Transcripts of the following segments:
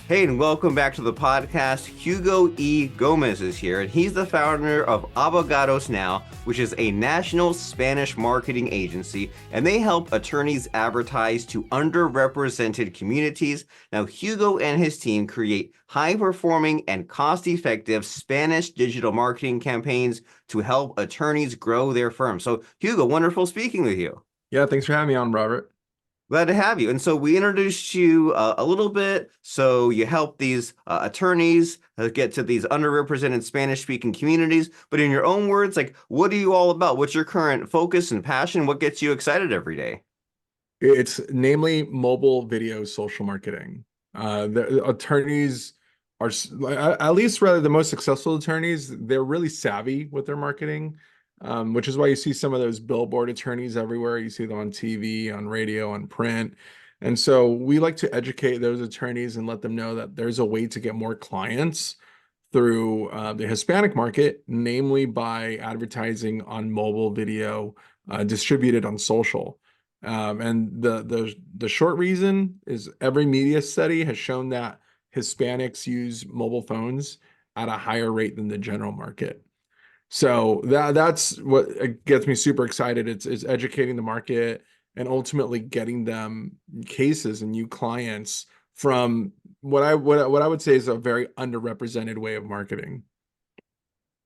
Hey, and welcome back to the podcast. Hugo E. Gomez is here, and he's the founder of Abogados Now, which is a national Spanish marketing agency, and they help attorneys advertise to underrepresented communities. Now, Hugo and his team create high-performing and cost-effective Spanish digital marketing campaigns to help attorneys grow their firm. So, Hugo, wonderful speaking with you. Yeah, thanks for having me on, Robert. Glad to have you. And so we introduced you a little bit. So you help these attorneys get to these underrepresented Spanish-speaking communities. But in your own words, like, what are you all about? What's your current focus and passion? What gets you excited every day? It's namely mobile video social marketing. The attorneys are, at least rather the most successful attorneys, they're really savvy with their marketing, which is why you see some of those billboard attorneys everywhere. You see them on TV, on radio, on print. And so we like to educate those attorneys and let them know that there's a way to get more clients through the Hispanic market, namely by advertising on mobile video distributed on social. And the short reason is every media study has shown that Hispanics use mobile phones at a higher rate than the general market. So that's what gets me super excited. It's educating the market and ultimately getting them cases and new clients from what I would say is a very underrepresented way of marketing.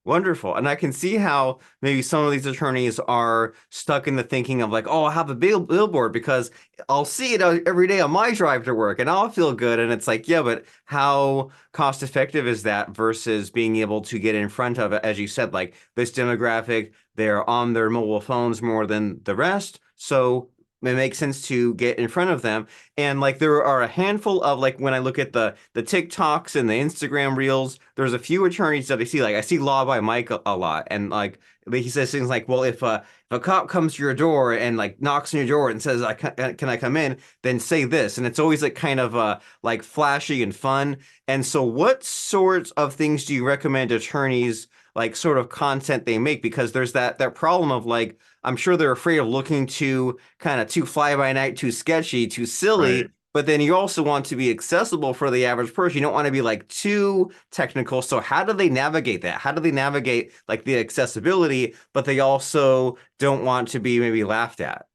Wonderful. And I can see how maybe some of these attorneys are stuck in the thinking of like, oh, I'll have a billboard because I'll see it every day on my drive to work and I'll feel good. And it's like, yeah, but how cost effective is that versus being able to get in front of it? As you said, like this demographic, they're on their mobile phones more than the rest. So it makes sense to get in front of them. And like there are a handful of like when I look at the TikToks and the Instagram reels, there's a few attorneys that I see. Like I see Law by Mike a lot, and like he says things like, "Well, if a cop comes to your door and like knocks on your door and says, can I come in?" Then say this, and it's always like kind of like flashy and fun. And so, what sorts of things do you recommend attorneys like sort of content they make? Because there's that problem of like I'm sure they're afraid of looking too kind of too fly by night, too sketchy, too silly. Right. But then you also want to be accessible for the average person. You don't want to be like too technical. So how do they navigate that? How do they navigate like the accessibility, but they also don't want to be maybe laughed at?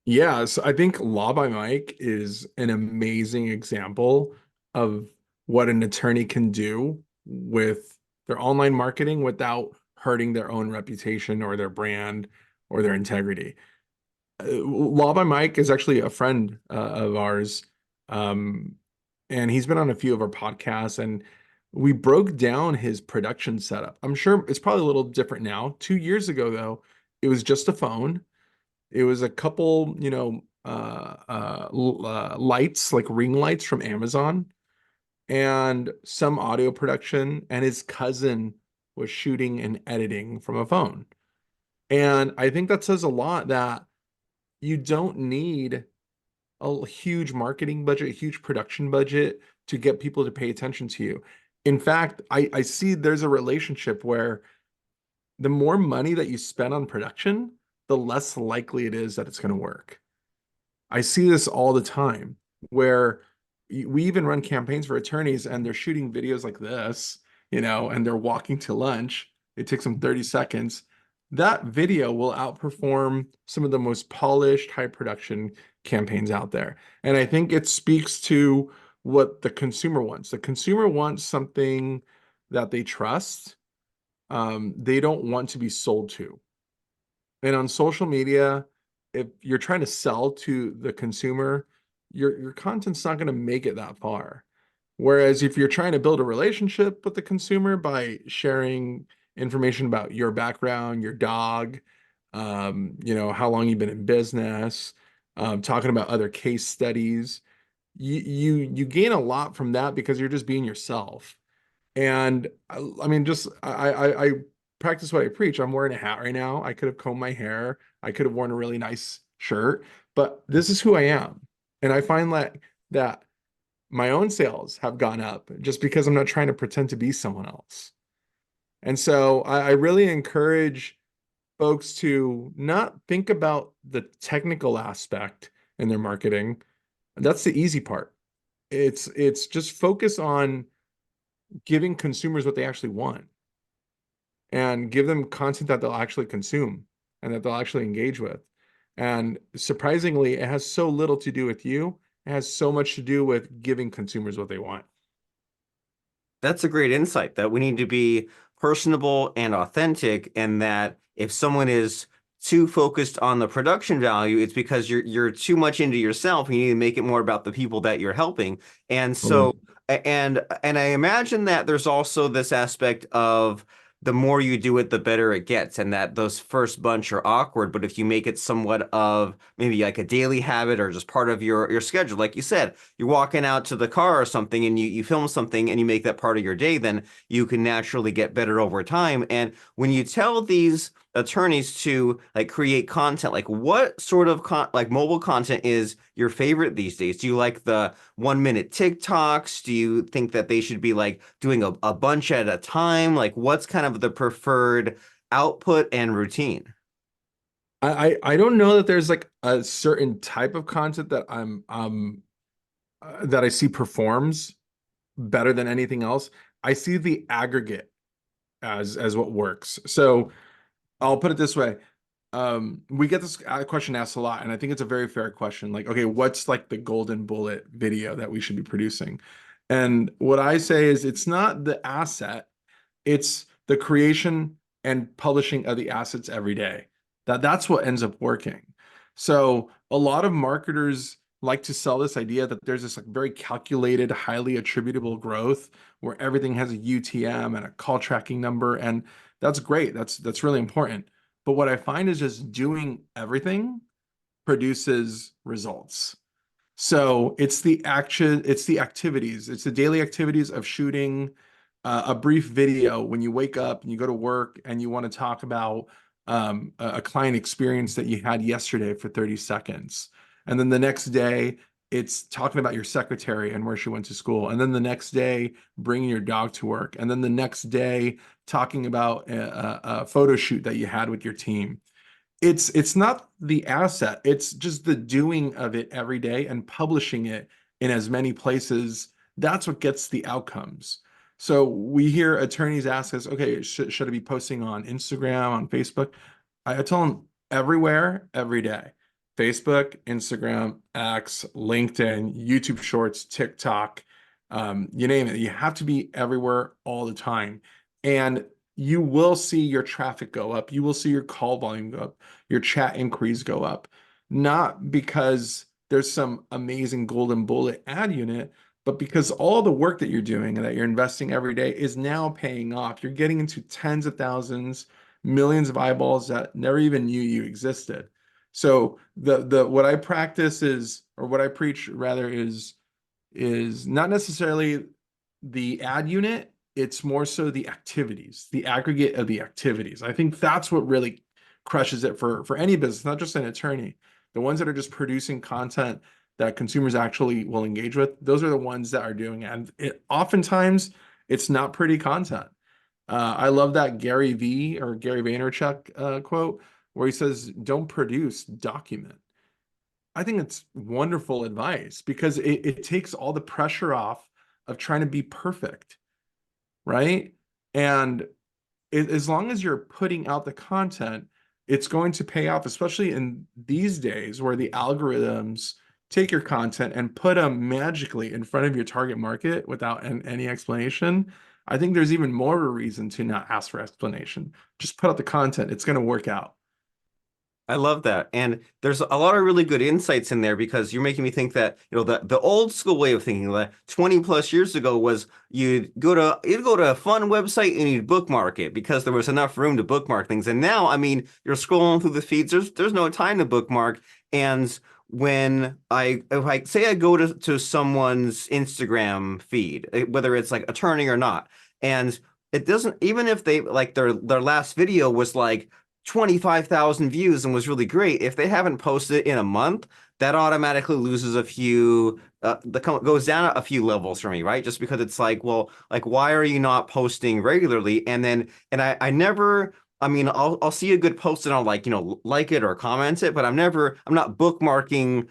Yeah, so I think Law by Mike is an amazing example of what an attorney can do with their online marketing without hurting their own reputation or their brand or their integrity. Law by Mike is actually a friend of ours, um, and he's been on a few of our podcasts, and we broke down his production setup. I'm sure it's probably a little different now. 2 years ago, though, it was just a phone. It was a couple, lights, like ring lights from Amazon, and some audio production, and his cousin was shooting and editing from a phone. And I think that says a lot that you don't need a huge marketing budget, a huge production budget to get people to pay attention to you. In fact, I see there's a relationship where the more money that you spend on production, the less likely it is that it's going to work. I see this all the time where we even run campaigns for attorneys and they're shooting videos like this, and they're walking to lunch. It takes them 30 seconds. That video will outperform some of the most polished, high production campaigns out there. And I think it speaks to what the consumer wants. The consumer wants something that they trust. They don't want to be sold to. And on social media, if you're trying to sell to the consumer, your content's not going to make it that far. Whereas if you're trying to build a relationship with the consumer by sharing information about your background, your dog, how long you've been in business, talking about other case studies, you gain a lot from that because you're just being yourself. And I mean, just I practice what I preach. I'm wearing a hat right now. I could have combed my hair. I could have worn a really nice shirt, but this is who I am. And I find that my own sales have gone up just because I'm not trying to pretend to be someone else. And so I really encourage folks to not think about the technical aspect in their marketing. That's the easy part. It's just focus on giving consumers what they actually want and give them content that they'll actually consume and that they'll actually engage with. And surprisingly, it has so little to do with you. It has so much to do with giving consumers what they want. That's a great insight that we need to be personable and authentic, and that if someone is too focused on the production value, it's because you're too much into yourself. You need to make it more about the people that you're helping. And Totally. so and I imagine that there's also this aspect of the more you do it, the better it gets, and that those first bunch are awkward. But if you make it somewhat of maybe like a daily habit or just part of your schedule, like you said, you're walking out to the car or something and you film something and you make that part of your day, then you can naturally get better over time. And when you tell these attorneys to like create content, like what sort of like mobile content is your favorite these days? Do you like the 1 minute TikToks? Do you think that they should be like doing a bunch at a time? Like what's kind of the preferred output and routine? I don't know that there's like a certain type of content that that I see performs better than anything else. I see the aggregate as what works. So I'll put it this way. We get this question asked a lot, and I think it's a very fair question. Like, okay, what's like the golden bullet video that we should be producing? And what I say is it's not the asset, it's the creation and publishing of the assets every day. That's what ends up working. So a lot of marketers like to sell this idea that there's this like very calculated, highly attributable growth where everything has a UTM and a call tracking number, and that's great. That's really important. But what I find is just doing everything produces results. So it's the action, it's the activities, it's the daily activities of shooting a brief video when you wake up and you go to work and you want to talk about a client experience that you had yesterday for 30 seconds. And then the next day, it's talking about your secretary and where she went to school. And then the next day, bringing your dog to work. And then the next day, talking about a photo shoot that you had with your team. It's not the asset, it's just the doing of it every day and publishing it in as many places. That's what gets the outcomes. So we hear attorneys ask us, okay, should I be posting on Instagram, on Facebook? I tell them everywhere, every day. Facebook, Instagram, X, LinkedIn, YouTube Shorts, TikTok, you name it. You have to be everywhere all the time. And you will see your traffic go up. You will see your call volume go up, your chat inquiries go up, not because there's some amazing golden bullet ad unit, but because all the work that you're doing and that you're investing every day is now paying off. You're getting into tens of thousands, millions of eyeballs that never even knew you existed. So the what I practice is, or what I preach rather, is not necessarily the ad unit, it's more so the activities, the aggregate of the activities. I think that's what really crushes it for any business, not just an attorney. The ones that are just producing content that consumers actually will engage with, those are the ones that are doing it. And oftentimes it's not pretty content. I love that Gary V or Gary Vaynerchuk quote where he says, "Don't produce, document." I think it's wonderful advice because it takes all the pressure off of trying to be perfect, right? And as long as you're putting out the content, it's going to pay off, especially in these days where the algorithms take your content and put them magically in front of your target market without any explanation. I think there's even more of a reason to not ask for explanation. Just put out the content, it's going to work out. I love that. And there's a lot of really good insights in there because you're making me think that, the old school way of thinking, like 20 plus years ago, was you'd go to a fun website and you'd bookmark it because there was enough room to bookmark things. And now, I mean, you're scrolling through the feeds, there's no time to bookmark. And when if I say I go to someone's Instagram feed, whether it's like attorney or not, and it doesn't, even if they like their last video was like 25,000 views and was really great. If they haven't posted it in a month, that automatically loses a few, goes down a few levels for me, right? Just because it's like, well, like, why are you not posting regularly? And I never, I mean, I'll see a good post and I'll like, like it or comment it, but I'm not bookmarking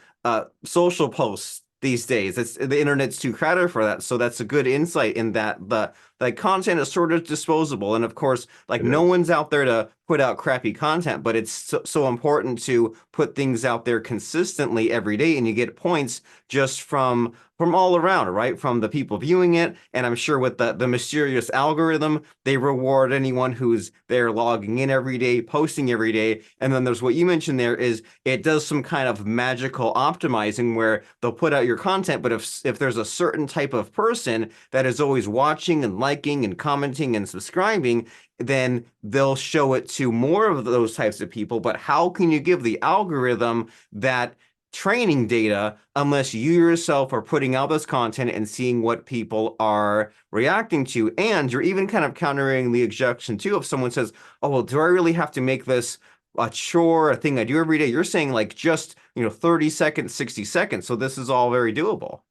social posts these days. It's the internet's too crowded for that. So that's a good insight in that the like content is sort of disposable. And of course, like It no is. one's out there to put out crappy content, but it's so important to put things out there consistently every day, and you get points just from all around, right? From the people viewing it, and I'm sure with the mysterious algorithm, they reward anyone who's there logging in every day, posting every day. And then there's what you mentioned there is it does some kind of magical optimizing where they'll put out your content, but if there's a certain type of person that is always watching and liking and commenting and subscribing, then they'll show it to more of those types of people. But how can you give the algorithm that training data unless you yourself are putting out this content and seeing what people are reacting to? And you're even kind of countering the objection too if someone says, oh, well, do I really have to make this a chore, a thing I do every day? You're saying like just, 30 seconds, 60 seconds. So this is all very doable.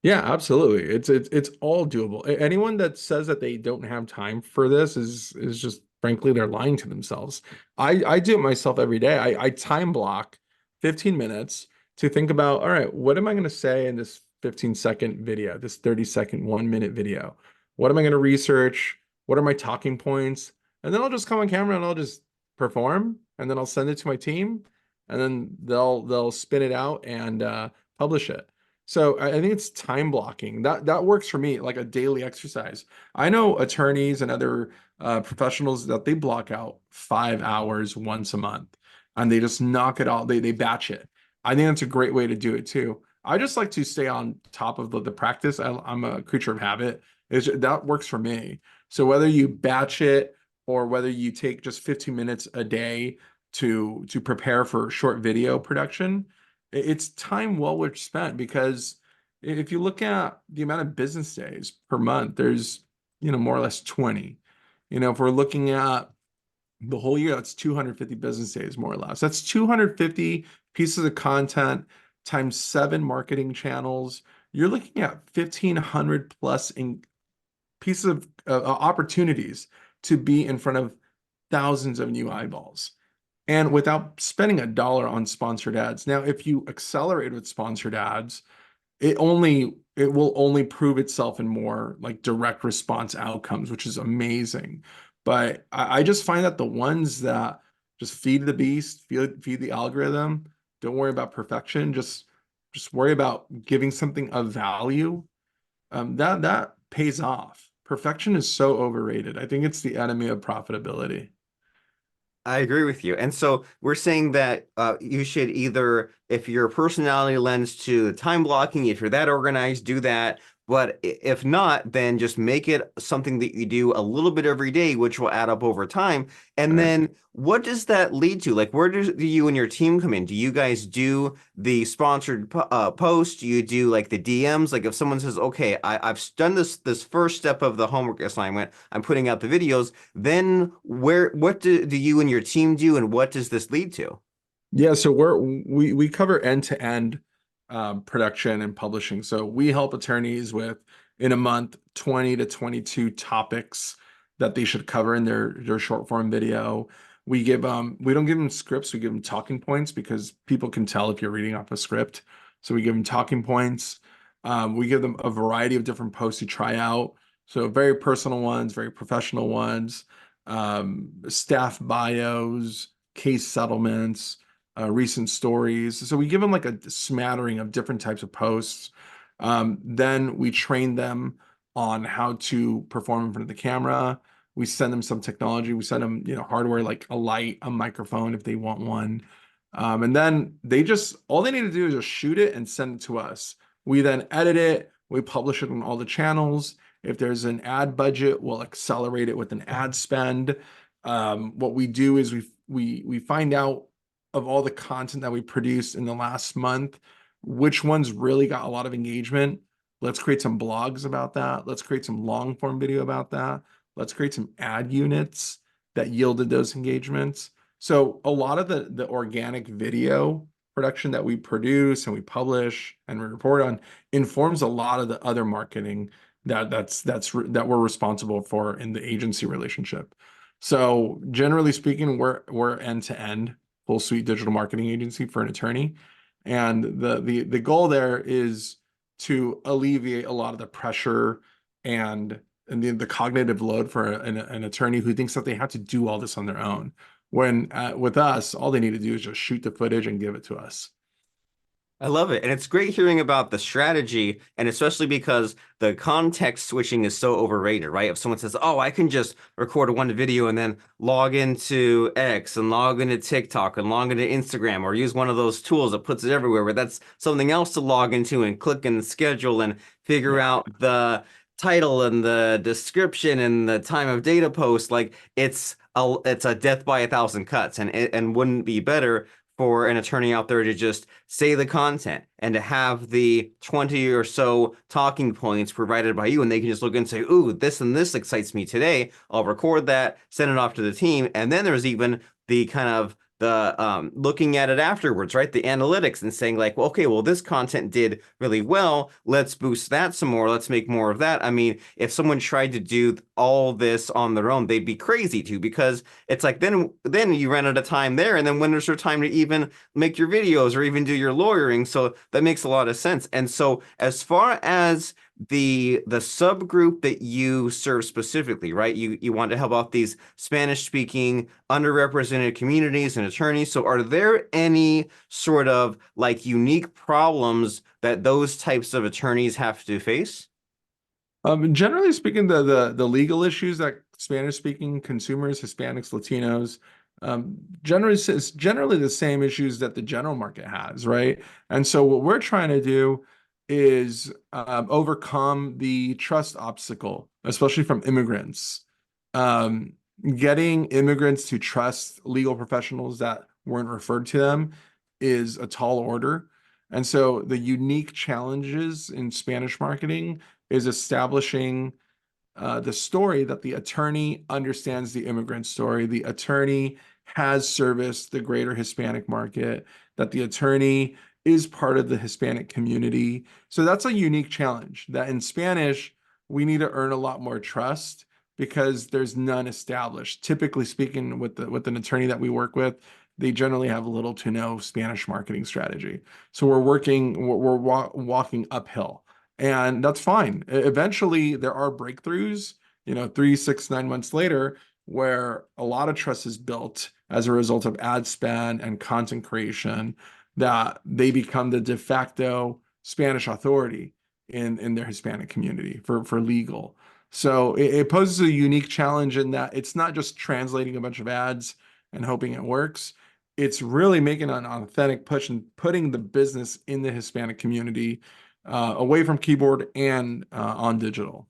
Yeah, absolutely. It's all doable. Anyone that says that they don't have time for this is just frankly they're lying to themselves. I do it myself every day. I time block 15 minutes to think about, all right, what am I going to say in this 15-second video, this 30-second, 1-minute video? What am I going to research? What are my talking points? And then I'll just come on camera and I'll just perform, and then I'll send it to my team, and then they'll spin it out and publish it. So I think it's time blocking. That works for me, like a daily exercise. I know attorneys and other professionals that they block out 5 hours once a month, and they just knock it all. They batch it. I think that's a great way to do it too. I just like to stay on top of the practice. I'm a creature of habit. That works for me. So whether you batch it or whether you take just 15 minutes a day to prepare for short video production, it's time well worth spent, because if you look at the amount of business days per month, there's, more or less 20. If we're looking at the whole year, that's 250 business days, more or less. That's 250 pieces of content times 7 marketing channels. You're looking at 1,500 plus in pieces of opportunities to be in front of thousands of new eyeballs, and without spending a dollar on sponsored ads. Now, if you accelerate with sponsored ads, it will only prove itself in more like direct response outcomes, which is amazing. But I just find that the ones that just feed the beast, feed the algorithm, don't worry about perfection, just worry about giving something of value, that pays off. Perfection is so overrated. I think it's the enemy of profitability. I agree with you. And so we're saying that you should either, if your personality lends to the time blocking, if you're that organized, do that. But if not, then just make it something that you do a little bit every day, which will add up over time. And Right. then what does that lead to? Like, where do you and your team come in? Do you guys do the sponsored post? Do you do like the DMs? Like, if someone says, "Okay, I've done this first step of the homework assignment, I'm putting out the videos," then what do you and your team do, and what does this lead to? Yeah, so we cover end-to-end production and publishing. So we help attorneys with, in a month, 20 to 22 topics that they should cover in their short form video. We don't give them scripts, we give them talking points, because people can tell if you're reading off a script. So we give them talking points. We give them a variety of different posts to try out. So very personal ones, very professional ones, staff bios, case settlements, recent stories. So we give them like a smattering of different types of posts. Then we train them on how to perform in front of the camera. We send them some technology. We send them, hardware like a light, a microphone if they want one. And then all they need to do is just shoot it and send it to us. We then edit it. We publish it on all the channels. If there's an ad budget, we'll accelerate it with an ad spend. What we do is we find out of all the content that we produced in the last month, which ones really got a lot of engagement. Let's create some blogs about that. Let's create some long form video about that. Let's create some ad units that yielded those engagements. So a lot of the organic video production that we produce and we publish and we report on informs a lot of the other marketing that we're responsible for in the agency relationship. So generally speaking, we're end to end full suite digital marketing agency for an attorney. And the goal there is to alleviate a lot of the pressure and the cognitive load for an attorney who thinks that they have to do all this on their own. When with us, all they need to do is just shoot the footage and give it to us. I love it. And it's great hearing about the strategy, and especially because the context switching is so overrated, right? If someone says, oh, I can just record one video and then log into X and log into TikTok and log into Instagram or use one of those tools that puts it everywhere, but that's something else to log into and click and schedule and figure Yeah. out the title and the description and the time of data post. Like it's a death by a thousand cuts, and wouldn't be better for an attorney out there to just say the content and to have the 20 or so talking points provided by you, and they can just look and say, ooh, this and this excites me today. I'll record that, send it off to the team. And then there's even the kind of the looking at it afterwards, right? The analytics and saying like, well, okay, well, this content did really well. Let's boost that some more. Let's make more of that. I mean, if someone tried to do all this on their own, they'd be crazy to, because it's like then you run out of time there, and then when there's your time to even make your videos or even do your lawyering. So that makes a lot of sense. And so as far as the subgroup that you serve specifically, right? You want to help out these Spanish speaking underrepresented communities and attorneys. So are there any sort of like unique problems that those types of attorneys have to face? Generally speaking, the legal issues that Spanish-speaking consumers, Hispanics, Latinos, generally it's generally the same issues that the general market has, right? And so what we're trying to do is overcome the trust obstacle, especially from immigrants. Um, Getting immigrants to trust legal professionals that weren't referred to them is a tall order. And so the unique challenges in Spanish marketing is establishing the story that the attorney understands the immigrant story, the attorney has serviced the greater Hispanic market, that the attorney is part of the Hispanic community. So that's a unique challenge that in Spanish, we need to earn a lot more trust because there's none established. Typically speaking, with an attorney that we work with, they generally have little to no Spanish marketing strategy. So we're walking uphill, and that's fine. Eventually, there are breakthroughs, 3, 6, 9 months later, where a lot of trust is built as a result of ad spend and content creation, that they become the de facto Spanish authority in their Hispanic community for legal. So it poses a unique challenge in that it's not just translating a bunch of ads and hoping it works. It's really making an authentic push and putting the business in the Hispanic community away from keyboard and on digital.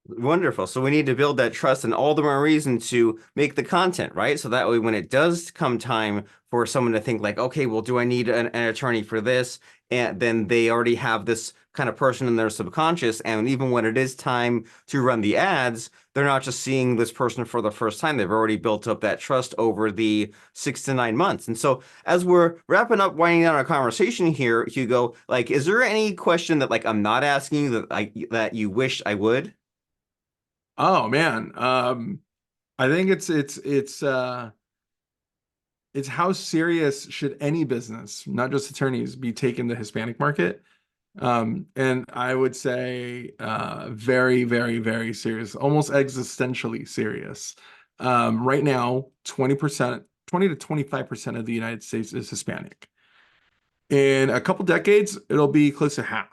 Wonderful. So we need to build that trust, and all the more reason to make the content, right? So that way, when it does come time for someone to think like, okay, well, do I need an attorney for this? And then they already have this kind of person in their subconscious. And even when it is time to run the ads, they're not just seeing this person for the first time. They've already built up that trust over the 6 to 9 months. And so as we're wrapping up, winding down our conversation here, Hugo, like, is there any question that like I'm not asking you that you wish I would? Oh man, I think it's how serious should any business, not just attorneys, be taking the Hispanic market? And I would say very, very, very serious, almost existentially serious. Right now, 20%, 20 to 25% of the United States is Hispanic. In a couple decades, it'll be close to half,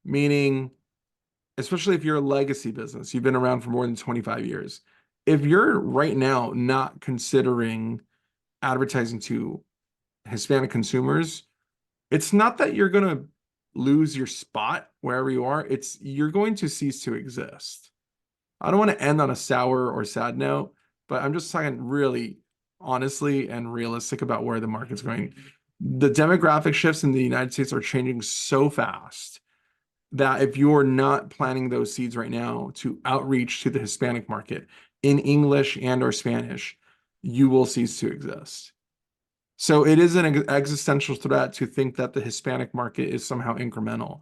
meaning, especially if you're a legacy business, you've been around for more than 25 years. If you're right now not considering advertising to Hispanic consumers, it's not that you're going to lose your spot wherever you are, it's you're going to cease to exist. I don't want to end on a sour or sad note, but I'm just talking really honestly and realistic about where the market's going. The demographic shifts in the United States are changing so fast that if you're not planting those seeds right now to outreach to the Hispanic market in English and or Spanish, you will cease to exist. So it is an existential threat to think that the Hispanic market is somehow incremental.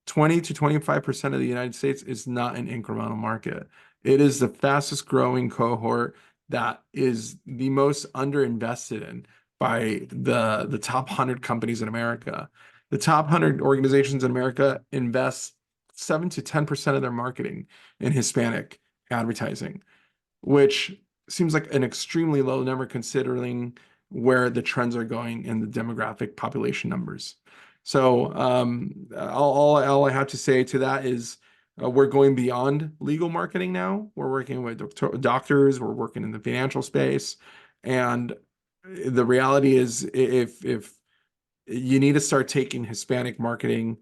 20 to 25% of the United States is not an incremental market. It is the fastest growing cohort that is the most underinvested in by the top 100 companies in America. The top 100 organizations in America invest 7 to 10% of their marketing in Hispanic advertising, which seems like an extremely low number considering where the trends are going in the demographic population numbers. So all I have to say to that is we're going beyond legal marketing now. We're working with doctors, we're working in the financial space. And the reality is if you need to start taking Hispanic marketing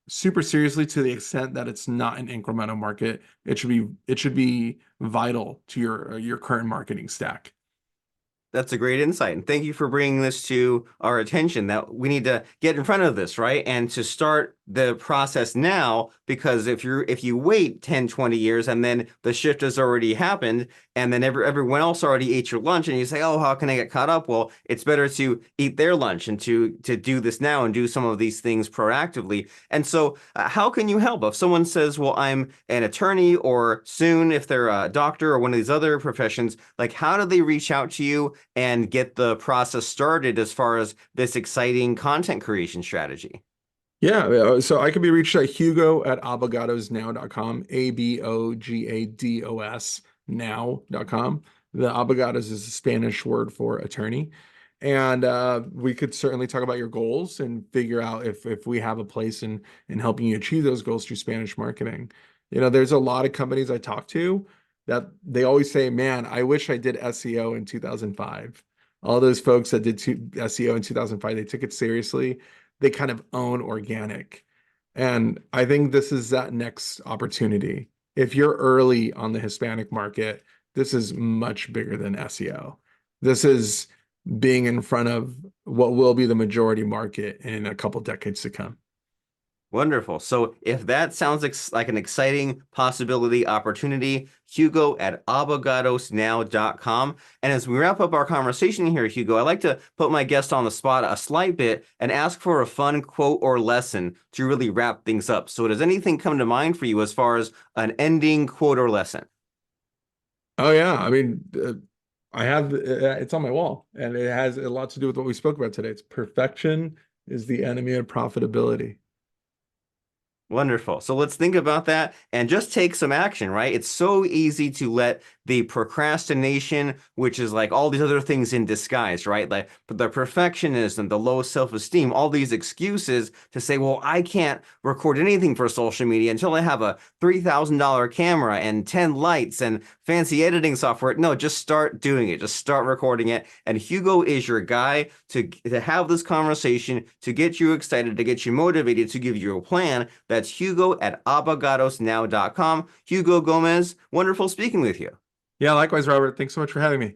super seriously to the extent that it's not an incremental market. It should be vital to your current marketing stack. That's a great insight. And thank you for bringing this to our attention that we need to get in front of this, right? And to start the process now, because if you wait 10, 20 years and then the shift has already happened and then everyone else already ate your lunch and you say, "Oh, how can I get caught up?" Well, it's better to eat their lunch and to do this now and do some of these things proactively. And so, how can you help? If someone says, "Well, I'm an attorney," or soon if they're a doctor or one of these other professions, like how do they reach out to you and get the process started as far as this exciting content creation strategy? Yeah, so I can be reached at Hugo at abogadosnow.com, Abogados now.com. The Abogados is a Spanish word for attorney. And we could certainly talk about your goals and figure out if we have a place in helping you achieve those goals through Spanish marketing. There's a lot of companies I talk to that they always say, man, I wish I did SEO in 2005. All those folks that did SEO in 2005, they took it seriously. They kind of own organic. And I think this is that next opportunity. If you're early on the Hispanic market, this is much bigger than SEO. This is being in front of what will be the majority market in a couple decades to come. Wonderful. So if that sounds like an exciting possibility, opportunity, Hugo at abogadosnow.com. And as we wrap up our conversation here, Hugo, I'd like to put my guest on the spot a slight bit and ask for a fun quote or lesson to really wrap things up. So does anything come to mind for you as far as an ending quote or lesson? Oh yeah, I mean, I have it's on my wall, and it has a lot to do with what we spoke about today. It's perfection is the enemy of profitability. Wonderful. So let's think about that and just take some action, right? It's so easy to let the procrastination, which is like all these other things in disguise, right? Like the perfectionism, the low self-esteem, all these excuses to say, well, I can't record anything for social media until I have a $3,000 camera and 10 lights and fancy editing software. No, just start doing it. Just start recording it. And Hugo is your guy to have this conversation, to get you excited, to get you motivated, to give you a plan. That's Hugo at abogadosnow.com. Hugo Gomez, wonderful speaking with you. Yeah, likewise, Robert. Thanks so much for having me.